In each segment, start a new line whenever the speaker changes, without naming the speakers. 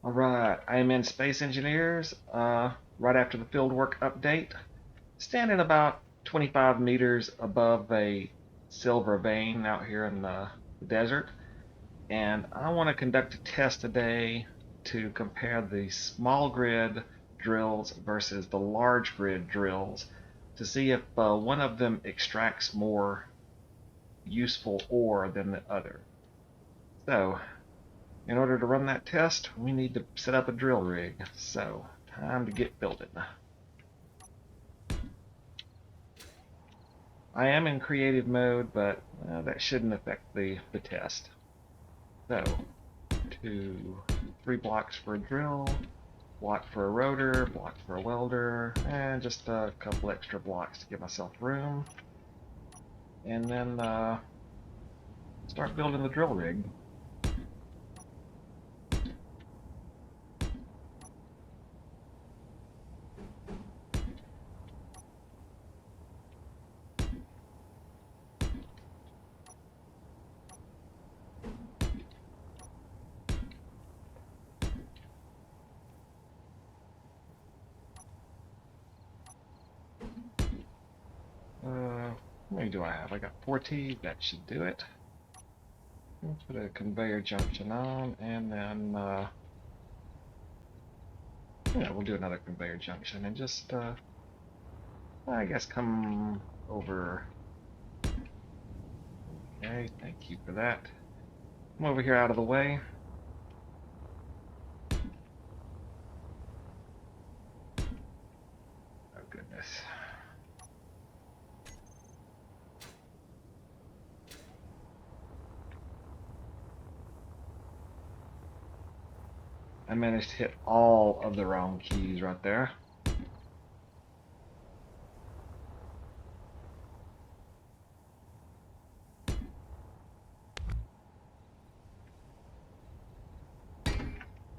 All right, I am in Space Engineers right after the fieldwork update, standing about 25 meters above a silver vein out here in the desert. And I want to conduct a test today to compare the small grid drills versus the large grid drills to see if one of them extracts more useful ore than the other. So, in order to run that test, we need to set up a drill rig. So, time to get building. I am in creative mode, but that shouldn't affect the test. So, 3 blocks for a drill, block for a rotor, block for a welder, and just a couple extra blocks to give myself room. And then start building the drill rig. How many do I have? I got 40. That should do it. Put a conveyor junction on, and then yeah, we'll do another conveyor junction and just I guess come over. Okay, thank you for that. Come over here out of the way. Oh goodness. I managed to hit all of the wrong keys right there.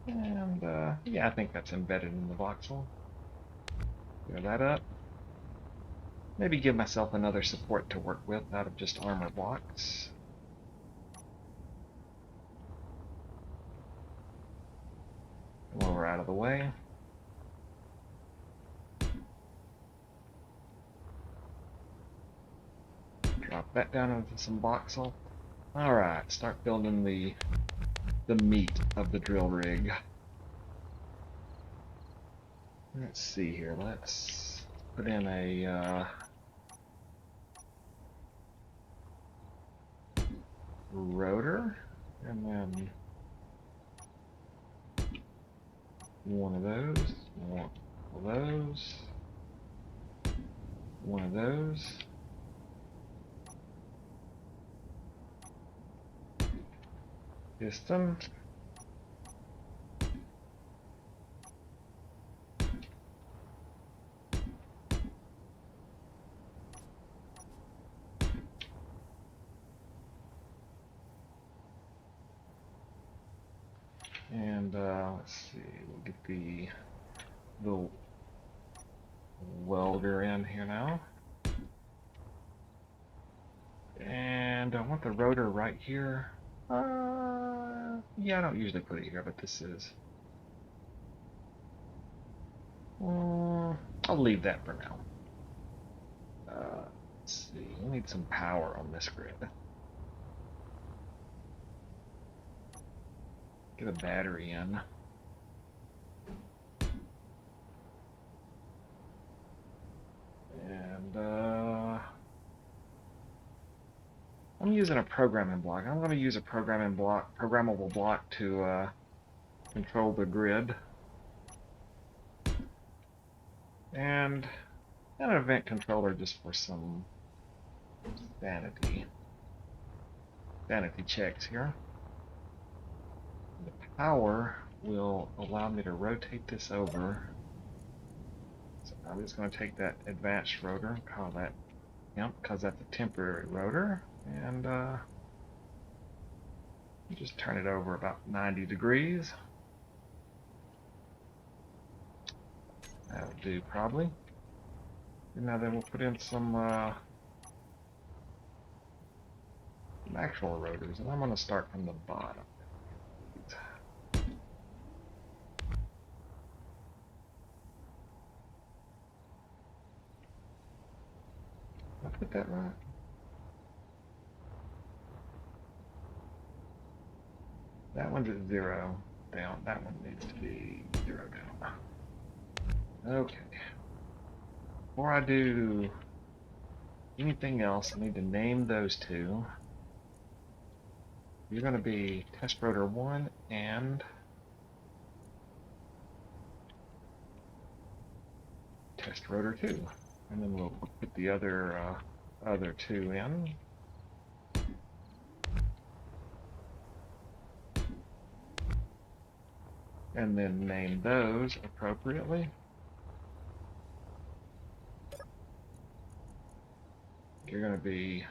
And yeah, I think that's embedded in the voxel. Clear that up. Maybe give myself another support to work with out of just armor blocks. Come over out of the way. Drop that down into some voxel. Alright, start building the meat of the drill rig. Let's see here. Let's put in a rotor, and then one of those, one of those, one of those. Piston. And let's see, we'll get the welder in here now. And I want the rotor right here. Yeah, I don't usually put it here, but this is. I'll leave that for now. Let's see, we need some power on this grid. Get a battery in. And I'm using a programming block. I'm going to use a programmable block to control the grid. And an event controller just for some sanity checks here. The power will allow me to rotate this over. So I'm just going to take that advanced rotor and call that temp, because that's a temporary rotor, and just turn it over about 90 degrees. That'll do probably. And now then we'll put in some actual rotors, and I'm going to start from the bottom. get that right? That one's at 0 down. That one needs to be 0 down. Okay. Before I do anything else, I need to name those two. You're going to be test rotor 1 and test rotor 2. And then we'll put the other two in. And then name those appropriately. You're going to be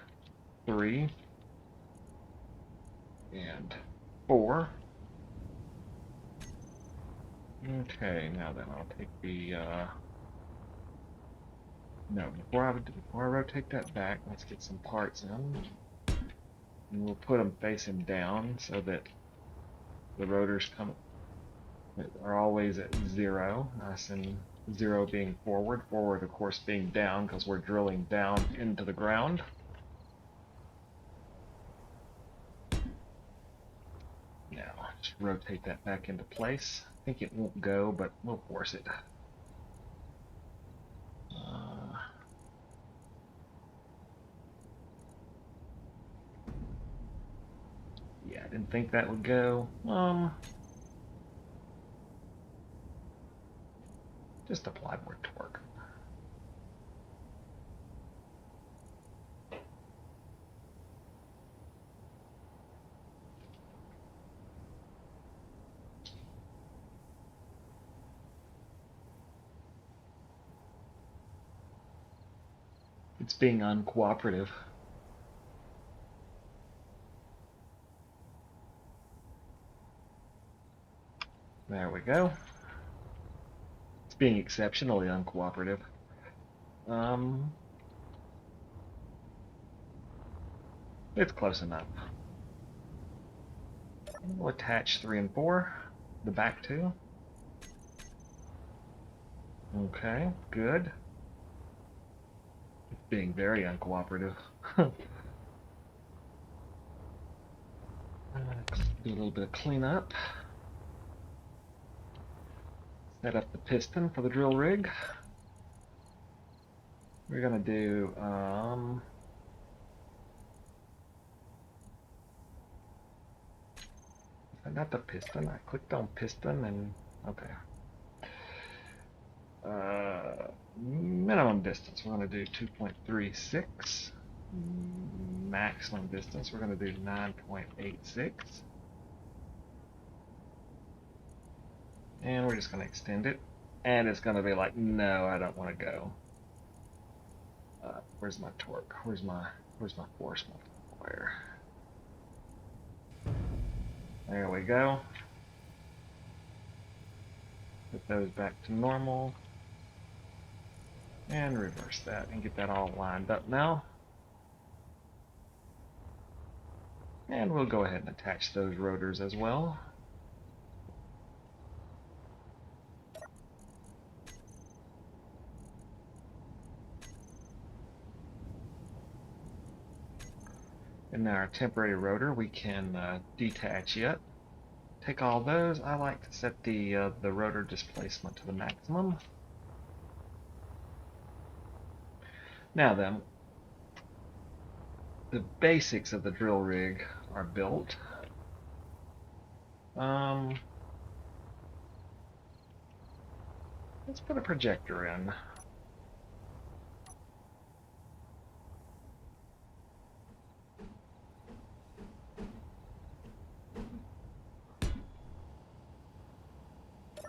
3 and 4. Okay, now then I'll take the no, before I rotate that back, let's get some parts in. And we'll put them facing down so that the rotors are always at 0, nice and 0 being forward, of course being down because we're drilling down into the ground. Now, just rotate that back into place. I think it won't go, but we'll force it. Yeah, I didn't think that would go. Just apply more torque. It's being uncooperative. There we go. It's being exceptionally uncooperative. It's close enough. We'll attach 3 and 4, the back two. Okay, good. It's being very uncooperative. Do a little bit of cleanup. Set up the piston for the drill rig. We're gonna do I got the piston. I clicked on piston and okay. Minimum distance we're gonna do 2.36. Maximum distance we're gonna do 9.86. And we're just gonna extend it. And it's gonna be like, no, I don't want to go. Where's my torque? Where's my force multiplier? There we go. Put those back to normal. And reverse that and get that all lined up now. And we'll go ahead and attach those rotors as well. And now our temporary rotor, we can detach it. Take all those. I like to set the rotor displacement to the maximum. Now then, the basics of the drill rig are built. Let's put a projector in.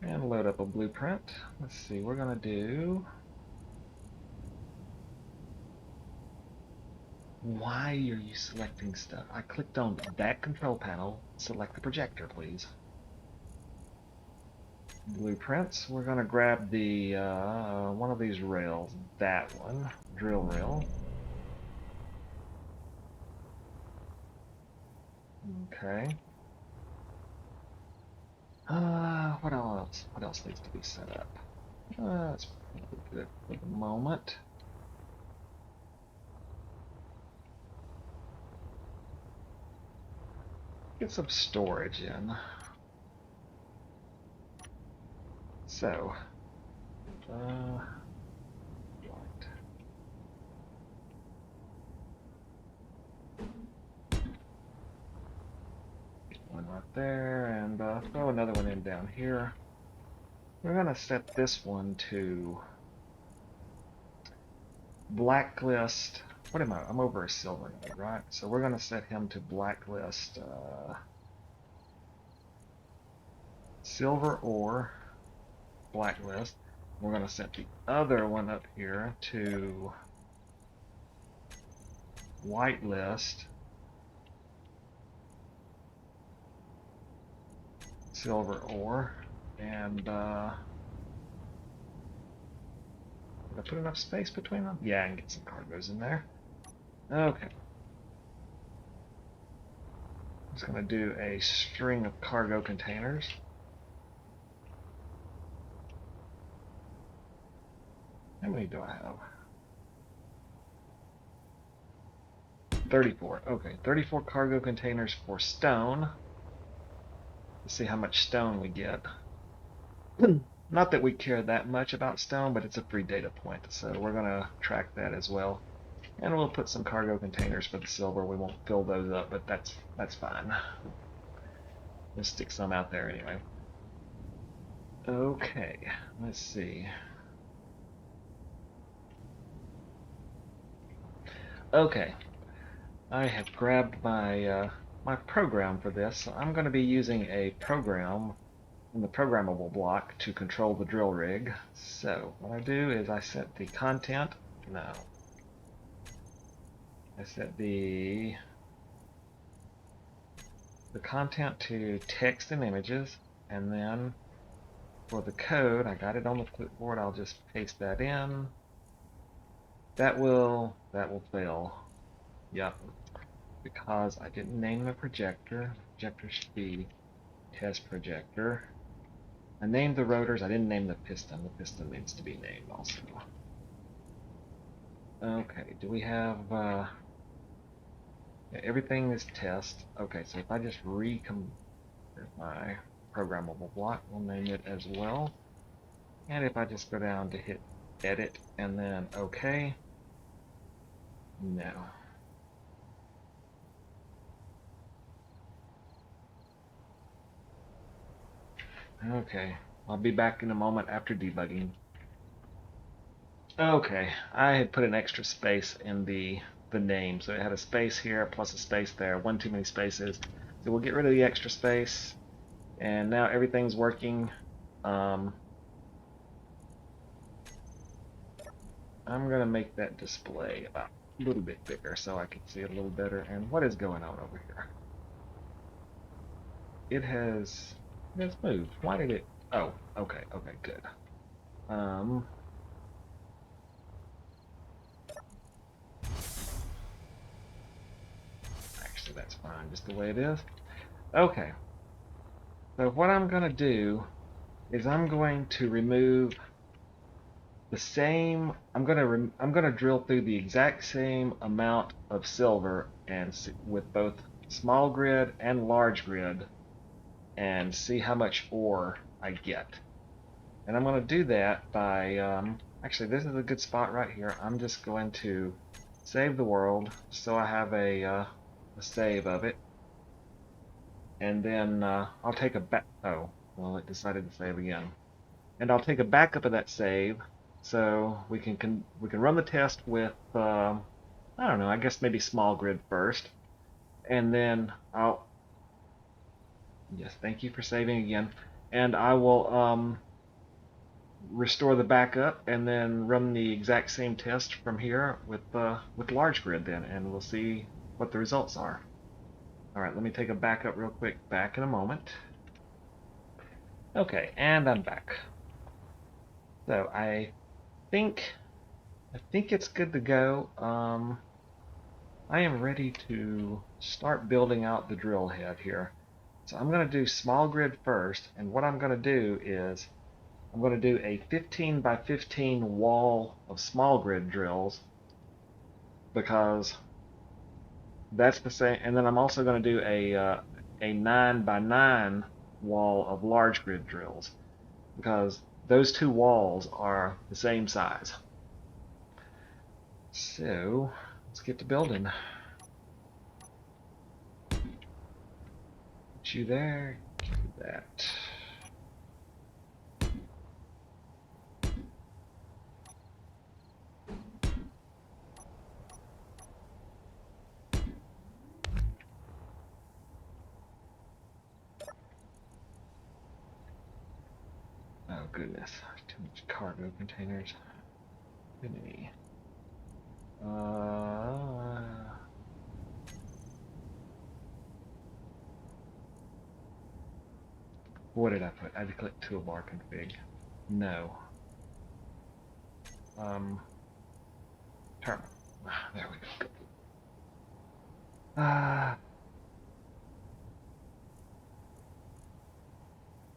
And load up a blueprint. Let's see, we're gonna do... Why are you selecting stuff? I clicked on that control panel. Select the projector, please. Blueprints. We're gonna grab the one of these rails. That one, drill rail. Okay. What else? What else needs to be set up? That's probably good for the moment. get some storage in. So, right. One right there, and throw another one in down here. We're gonna set this one to blacklist. What am I? I'm over a silver node, right? So we're gonna set him to blacklist silver ore blacklist. We're gonna set the other one up here to whitelist silver ore, and did I put enough space between them? Yeah, I can get some cargoes in there. Okay. I'm just gonna do a string of cargo containers. How many do I have? 34. Okay, 34 cargo containers for stone. Let's see how much stone we get. Not that we care that much about stone, but it's a free data point, so we're going to track that as well. And we'll put some cargo containers for the silver. We won't fill those up, but that's fine. We'll stick some out there anyway. Okay, let's see. Okay, I have grabbed my my program for this. So I'm going to be using a program in the programmable block to control the drill rig. So what I do is I set the content. No. I set the content to text and images, and then for the code, I got it on the clipboard. I'll just paste that in. That will fail. Yep. Because I didn't name the projector. The projector should be test projector. I named the rotors. I didn't name the piston. The piston needs to be named also. Okay, do we have yeah, everything is test. Okay, so if I just my programmable block, we'll name it as well. And if I just go down to hit edit and then OK, no. Okay, I'll be back in a moment after debugging. Okay, I had put an extra space in the name, so it had a space here plus a space there, one too many spaces. So we'll get rid of the extra space, and now everything's working. I'm gonna make that display about a little bit bigger so I can see it a little better. And what is going on over here? It has moved. Why did it? Oh, okay, good. Actually, that's fine, just the way it is. Okay. So what I'm going to do is I'm going to remove the same. I'm going to drill through the exact same amount of silver and with both small grid and large grid, and see how much ore I get. And I'm going to do that by actually, this is a good spot right here. I'm just going to save the world so I have a save of it, and then I'll take a back. Oh, well, it decided to save again. And I'll take a backup of that save, so we can run the test with I don't know. I guess maybe small grid first, and then I'll. Yes, thank you for saving again, and I will restore the backup and then run the exact same test from here with large grid then, and we'll see what the results are. All right, let me take a backup real quick. Back in a moment. Okay, and I'm back. So I think it's good to go. I am ready to start building out the drill head here. So I'm going to do small grid first, and what I'm going to do is I'm going to do a 15 by 15 wall of small grid drills, because that's the same. And then I'm also going to do a 9x9 wall of large grid drills, because those two walls are the same size. So let's get to building. Put you there, do that. Oh goodness, too much cargo containers. Goodness. What did I put? I had to click toolbar config. No. Terminal. There we go. Are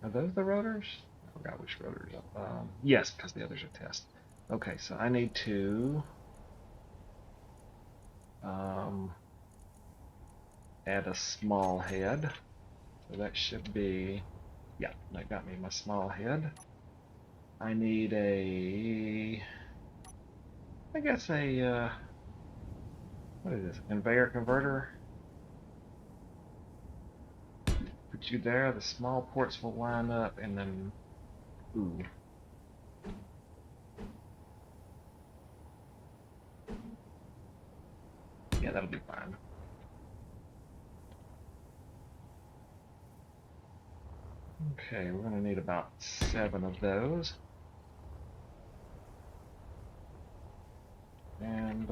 those the rotors? I forgot which rotors. Yes, because the others are test. Okay, so I need to add a small head. So that should be, yeah, that got me my small head. I need I guess what is this? Conveyor converter. Put you there. The small ports will line up, and then, ooh. Yeah, that'll be fine. Okay, we're going to need about 7 of those. And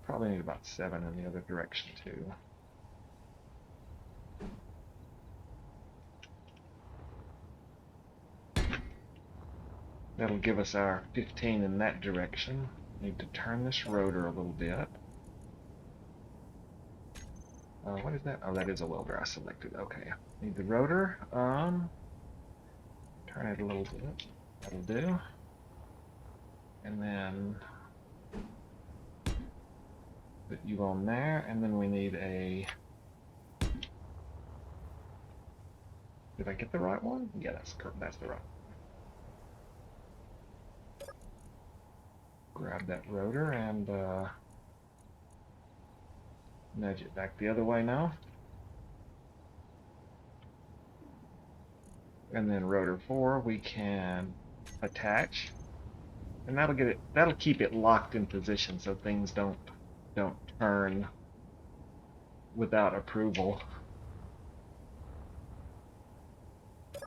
probably need about 7 in the other direction too. That'll give us our 15 in that direction. Need to turn this rotor a little bit. What is that? Oh, that is a welder I selected. Okay. Need the rotor. Turn it a little bit. That'll do. And then put you on there, and then we need a... Did I get the right one? Yeah, that's the right one. Grab that rotor and nudge it back the other way now. And then rotor 4 we can attach, and that'll keep it locked in position so things don't turn without approval.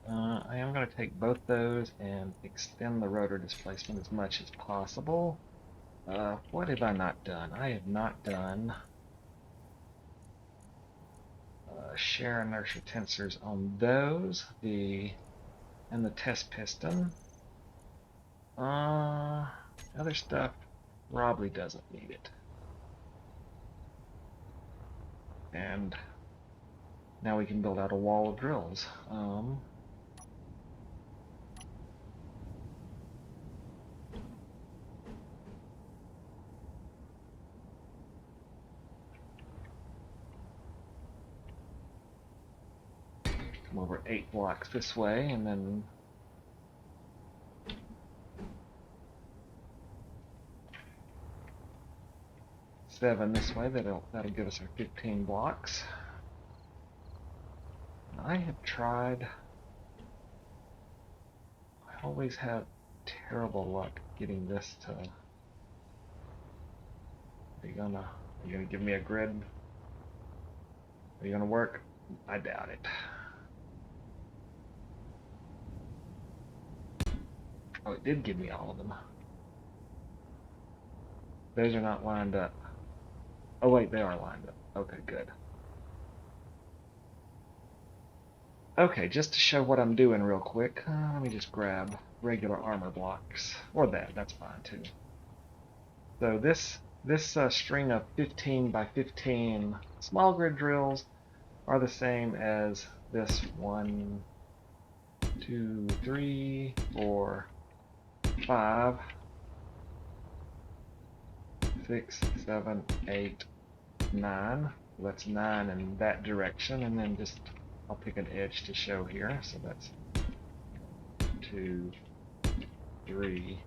I am going to take both those and extend the rotor displacement as much as possible. What have I not done? I have not done shear inertia tensors on those, and the test piston. Other stuff probably doesn't need it. And now we can build out a wall of drills. Come over 8 blocks this way, and then seven this way. That'll give us our 15 blocks. I have tried. I always have terrible luck getting this to. Are you gonna give me a grid? Are you gonna work? I doubt it. Oh, it did give me all of them. Those are not lined up. Oh wait, they are lined up. Okay, good. Okay, just to show what I'm doing real quick, let me just grab regular armor blocks, or that's fine too. So this string of 15 by 15 small grid drills are the same as this 1, 2, 3, 4, 5, 6, 7, 8, 9. That's 9 in that direction, and then just I'll pick an edge to show here. So that's 2, 3.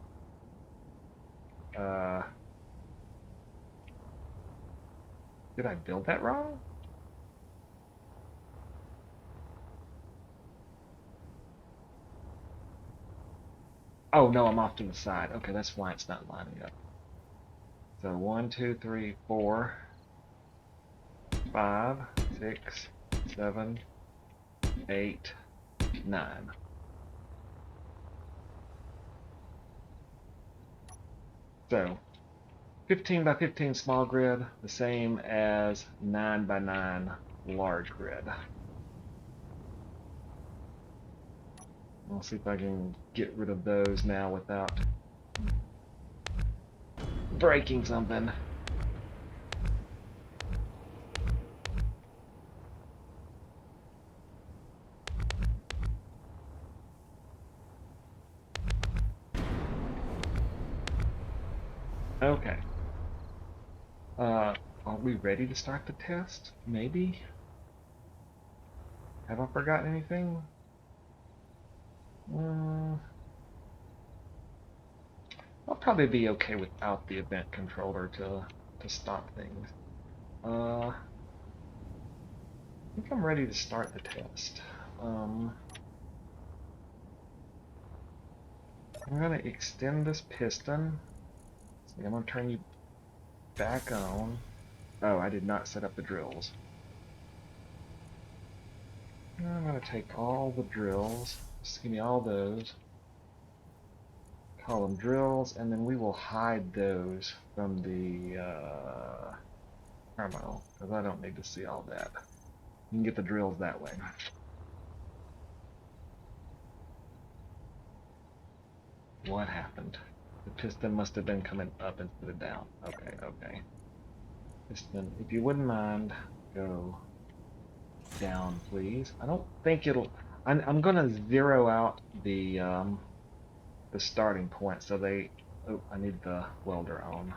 Did I build that wrong? Oh no, I'm off to the side. Okay, that's why it's not lining up. So 1, 2, 3, 4, 5, 6, 7, 8, 9. So 15 by 15 small grid, the same as 9 by 9 large grid. I'll see if I can get rid of those now without breaking something. Okay. Are we ready to start the test? Maybe? Have I forgotten anything? I'll probably be okay without the event controller to stop things. I think I'm ready to start the test. I'm gonna extend this piston. See, I'm gonna turn you back on. Oh, I did not set up the drills. I'm gonna take all the drills. Just give me all those. Call them drills, and then we will hide those from the terminal, because I don't need to see all that. You can get the drills that way. What happened? The piston must have been coming up instead of down. Okay. Piston, if you wouldn't mind, go down, please. I don't think it'll... I'm gonna zero out the starting point, so they... Oh, I need the welder on.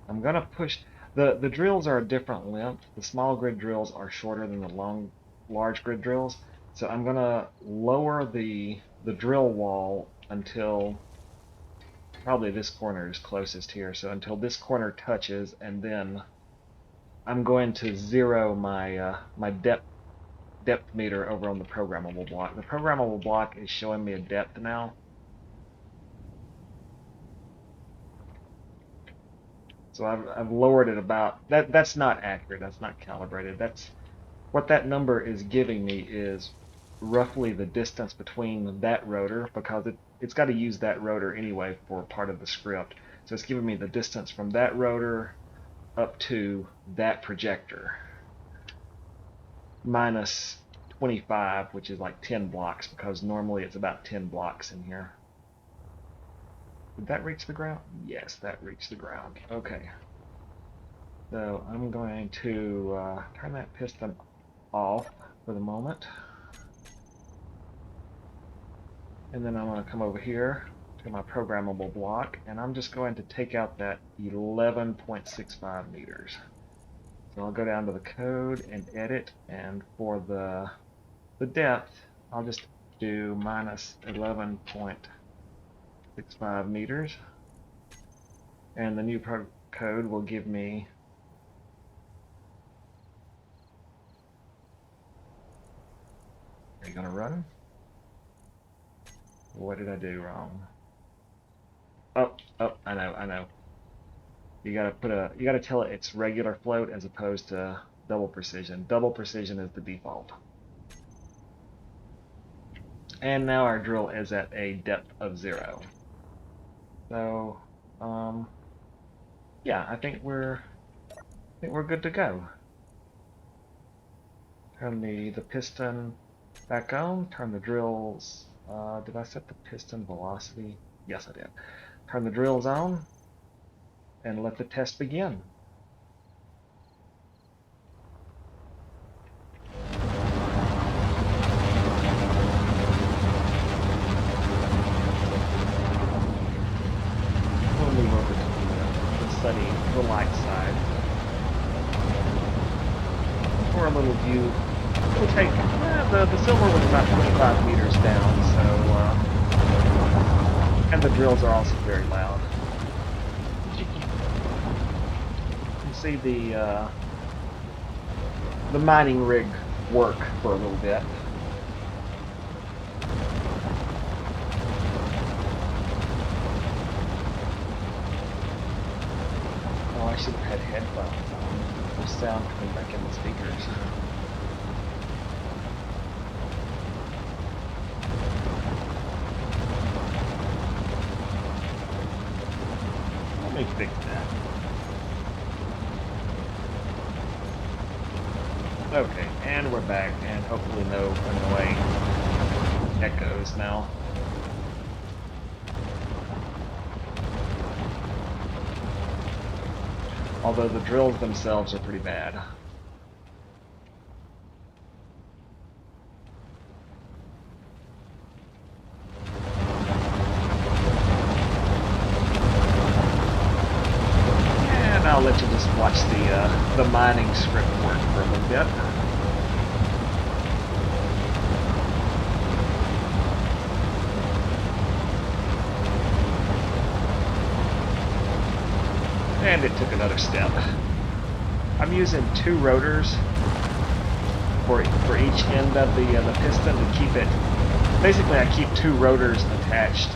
I'm gonna push... The drills are a different length. The small grid drills are shorter than the large grid drills. So I'm gonna lower the drill wall until probably this corner is closest here. So until this corner touches, and then I'm going to zero my my depth meter over on the programmable block. The programmable block is showing me a depth now. So I've lowered it about that. That's not accurate. That's not calibrated. That's what that number is giving me is roughly the distance between that rotor, because it's got to use that rotor anyway for part of the script. So it's giving me the distance from that rotor up to that projector minus 25, which is like 10 blocks, because normally it's about 10 blocks in here. Did that reach the ground? Yes, that reached the ground. Okay. So I'm going to turn that piston off for the moment. And then I'm going to come over here to my programmable block, and I'm just going to take out that 11.65 meters. So I'll go down to the code and edit, and for the depth, I'll just do minus 11.65 meters. And the new code will give me Are you going to run? What did I do wrong? Oh, I know. You gotta tell it it's regular float as opposed to double precision. Double precision is the default. And now our drill is at a depth of 0. So, yeah, I think we're good to go. Turn the piston back on. Turn the drills. Did I set the piston velocity? Yes, I did. Turn the drills on and let the test begin. We'll move over to for a little view, we'll take the silver was about 25 meters down, so and the drills are also very loud. You can see the mining rig work for a little bit. Oh, I should have had headphones on. The sound coming back in the speakers. Let me fix that. Okay, and we're back, and hopefully no annoying echoes now. Although the drills themselves are pretty bad. And I'll let you just watch the mining script work for a little bit. And it took another step. I'm using 2 rotors for each end of the piston to keep it. Basically, I keep 2 rotors attached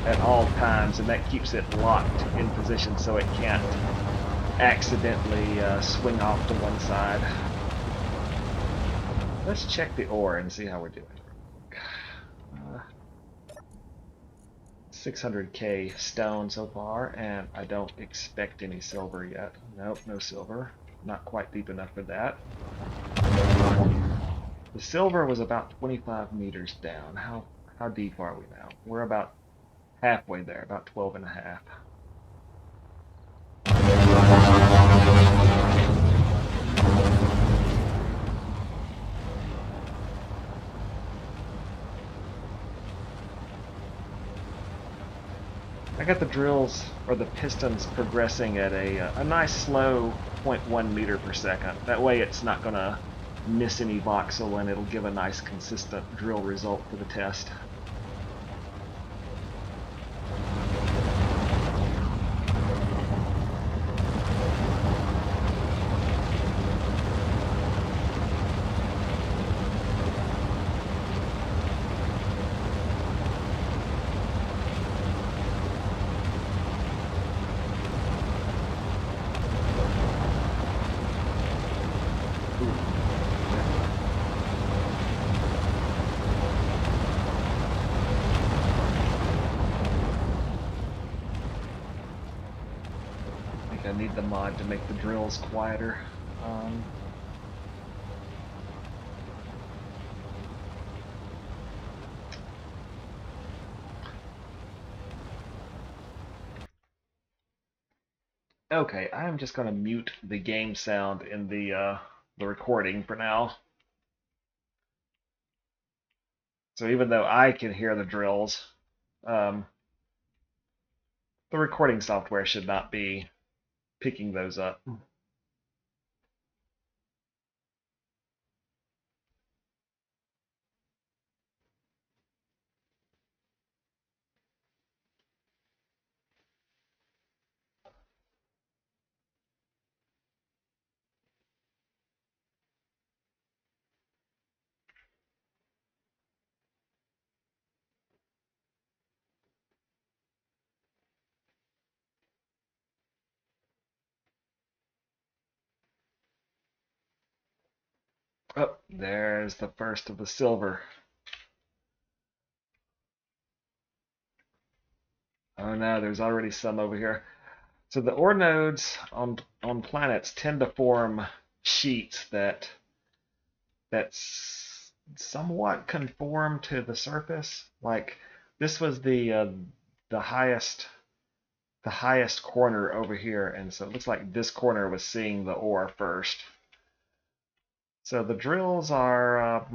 at all times, and that keeps it locked in position so it can't accidentally swing off to one side. Let's check the ore and see how we're doing. 600k stone so far, and I don't expect any silver yet. Nope, no silver. Not quite deep enough for that. The silver was about 25 meters down. How deep are we now? We're about halfway there, about 12 and a half. I got the drills, or the pistons, progressing at a nice slow 0.1 meter per second. That way it's not going to miss any voxel, and it'll give a nice consistent drill result for the test. I need the mod to make the drills quieter. Okay, I'm just going to mute the game sound in the recording for now. So even though I can hear the drills, the recording software should not be picking those up. Oh, there's the first of the silver. Oh no, there's already some over here. So the ore nodes on planets tend to form sheets that's somewhat conform to the surface. Like this was the highest corner over here, and so it looks like this corner was seeing the ore first. So the drills are.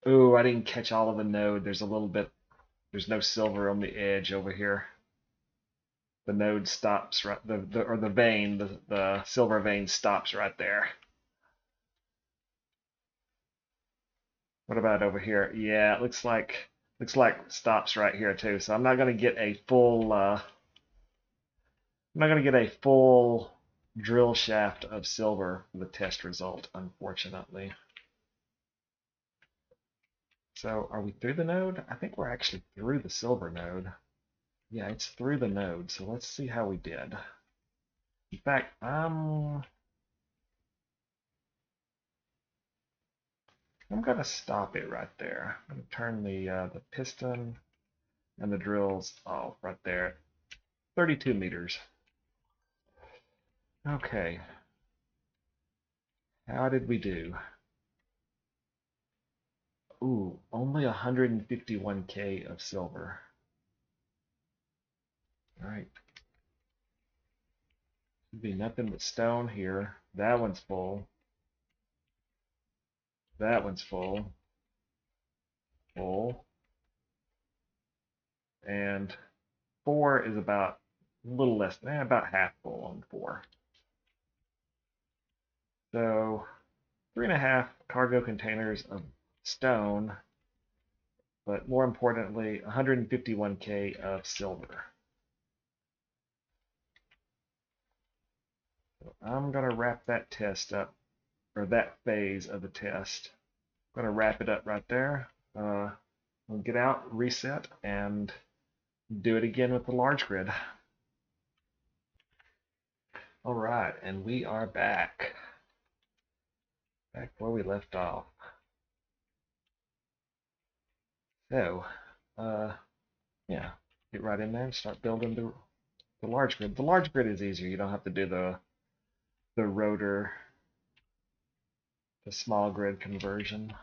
Ooh, I didn't catch all of the node. There's a little bit. There's no silver on the edge over here. the node stops right the vein, the silver vein stops right there. What about over here? Yeah, it looks like stops right here too. So I'm not gonna get a full I'm not gonna get a full drill shaft of silver for the test result, unfortunately. So are we through the node? I think we're actually through the silver node. Yeah, it's through the node. So let's see how we did. In fact, I'm gonna stop it right there. I'm gonna turn the piston and the drills off right there. 32 meters. Okay, how did we do? Ooh, only 151K of silver. All right, should be nothing but stone here. That one's full. That one's full. Full. And 4 is about a little less than about half full on 4. So 3.5 cargo containers of stone, but more importantly, 151K of silver. So I'm going to wrap that test up, or that phase of the test. I'm going to wrap it up right there. We'll get out, reset, and do it again with the large grid. All right, and we are back. Back where we left off. So, yeah, get right in there and start building the large grid. The large grid is easier. You don't have to do the rotor, the small grid conversion.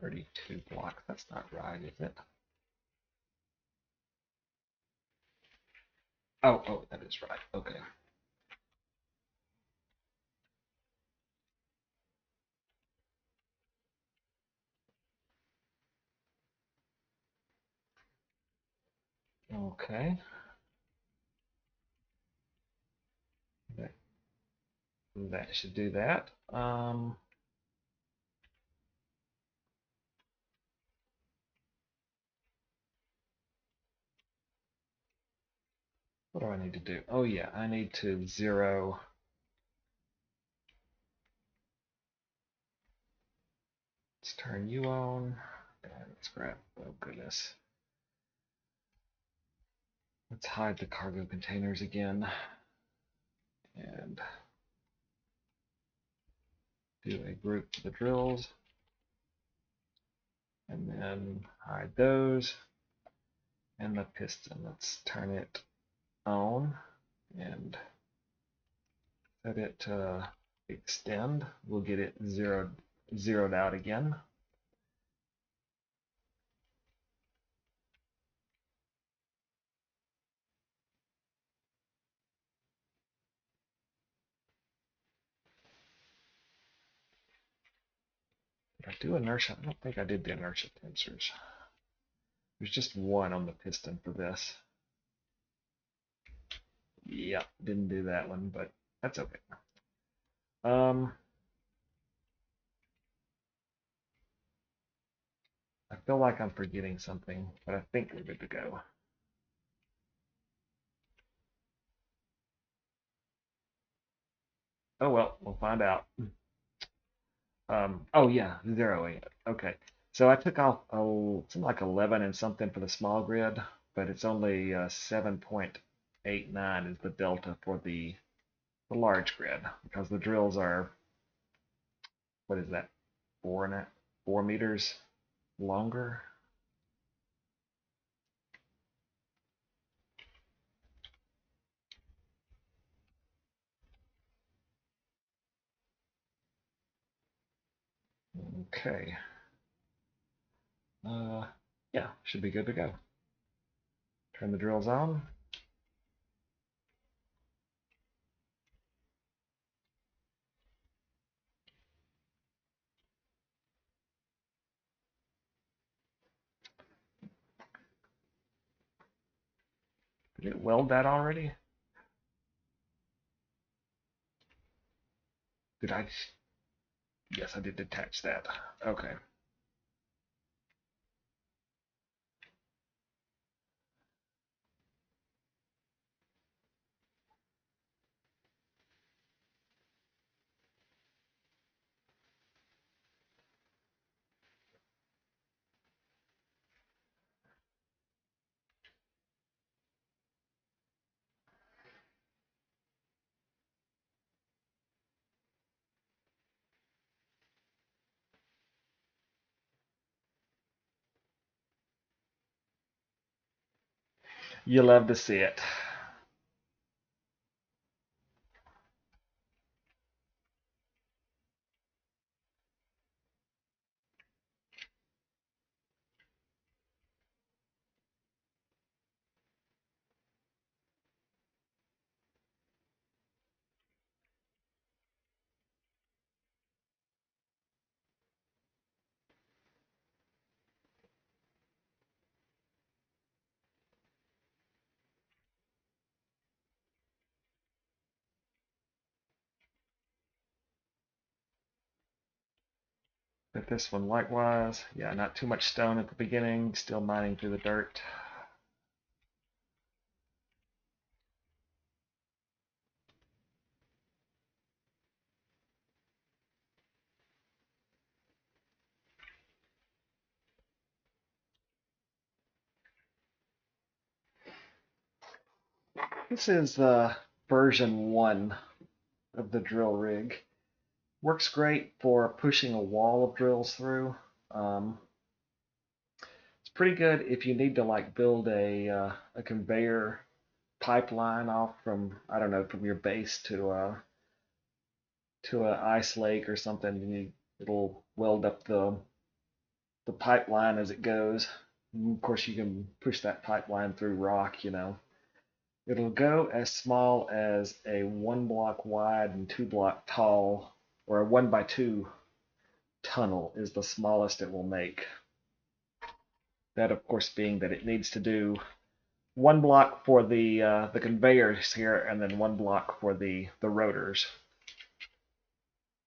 "32 blocks. That's not right, is it? Oh, that is right. Okay. Okay. That, that should do that. What do I need to do? Oh yeah, I need to zero. Let's turn you on. And let's grab. Oh goodness. Let's hide the cargo containers again. And do a group for the drills. And then hide those. And the piston. Let's turn it on and set it to extend. We'll get it zeroed out again. Did I do inertia? I don't think I did the inertia tensors. There's just one on the piston for this. Yep, didn't do that one, but that's okay. I feel like I'm forgetting something, but I think we're good to go. Oh well, we'll find out. Oh yeah, zeroing it. Okay. So I took off something like 11 and something for the small grid, but it's only 7.8 8, 9 is the delta for the large grid because the drills are, what is that, 4 meters longer. Okay. Yeah, should be good to go. Turn the drills on. Did it weld that already? Did I? Yes, I did detach that. Okay. You love to see it. But this one likewise. Yeah, not too much stone at the beginning, still mining through the dirt. This is version 1 of the drill rig. Works great for pushing a wall of drills through. Um, it's pretty good if you need to like build a conveyor pipeline off from, I don't know, from your base to an ice lake or something. And it'll weld up the pipeline as it goes. And of course, you can push that pipeline through rock. It'll go as small as a 1 block wide and 2 block tall, or a 1 by 2 tunnel is the smallest it will make. That, of course, being that it needs to do 1 block for the conveyors here, and then 1 block for the rotors.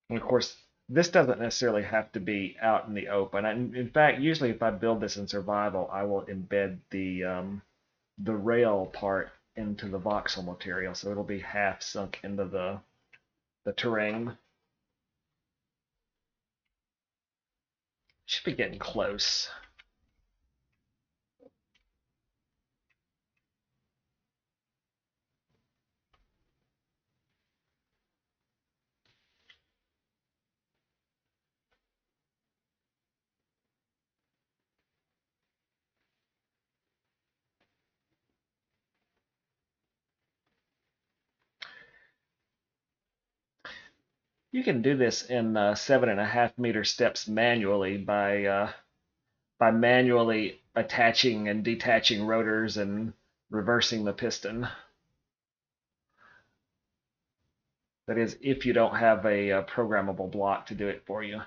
And of course, this doesn't necessarily have to be out in the open. In fact, usually if I build this in survival, I will embed the rail part into the voxel material, so it'll be half sunk into the terrain. Should be getting close. You can do this in 7.5 meter steps manually by manually attaching and detaching rotors and reversing the piston. That is, if you don't have a programmable block to do it for you.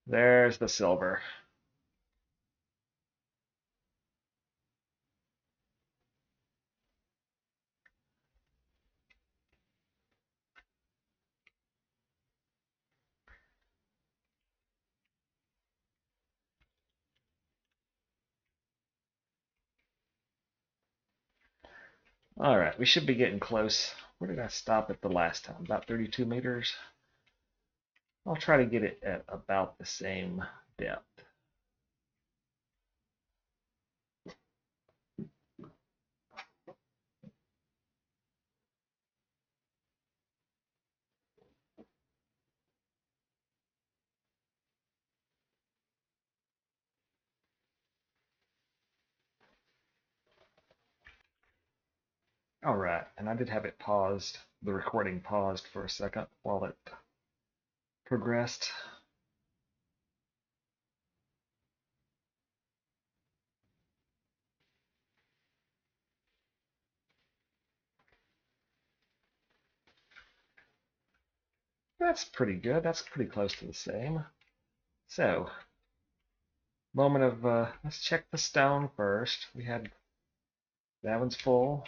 There's the silver. All right, we should be getting close. Where did I stop at the last time? About 32 meters. I'll try to get it at about the same depth. All right, and I did have it paused, the recording paused for a second while it progressed. That's pretty good. That's pretty close to the same. So, moment of, let's check the stone first. We had, that one's full.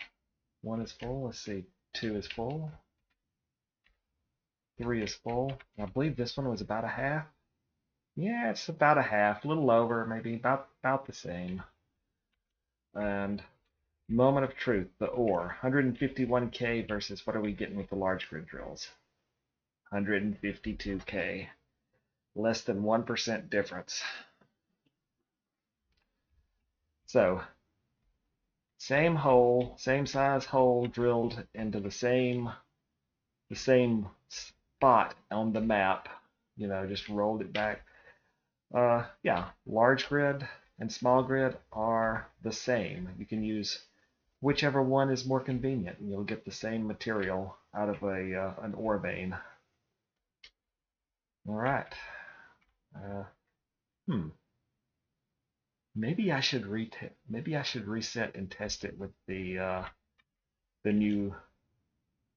1 is full. Let's see, 2 is full. 3 is full. I believe this one was about a half. Yeah, it's about a half, a little over, maybe about the same. And moment of truth, the ore, 151K versus what are we getting with the large grid drills? 152K. Less than 1% difference. So, same hole, same size hole drilled into the same spot on the map. You know, just rolled it back. Yeah, large grid and small grid are the same. You can use whichever one is more convenient, and you'll get the same material out of an ore vein. All right. Uh, Maybe I should reset and test it with the new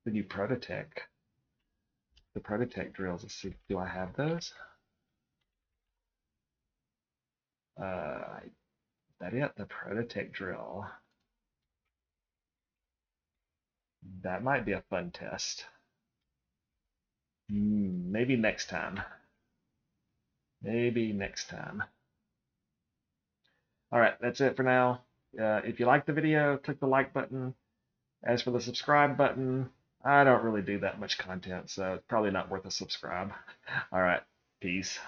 Prototech, the Prototech drills. Let's see, do I have those? That it, the Prototech drill. That might be a fun test. Maybe next time. Maybe next time. All right, that's it for now. If you like the video, click the like button. As for the subscribe button, I don't really do that much content, so it's probably not worth a subscribe. All right, peace.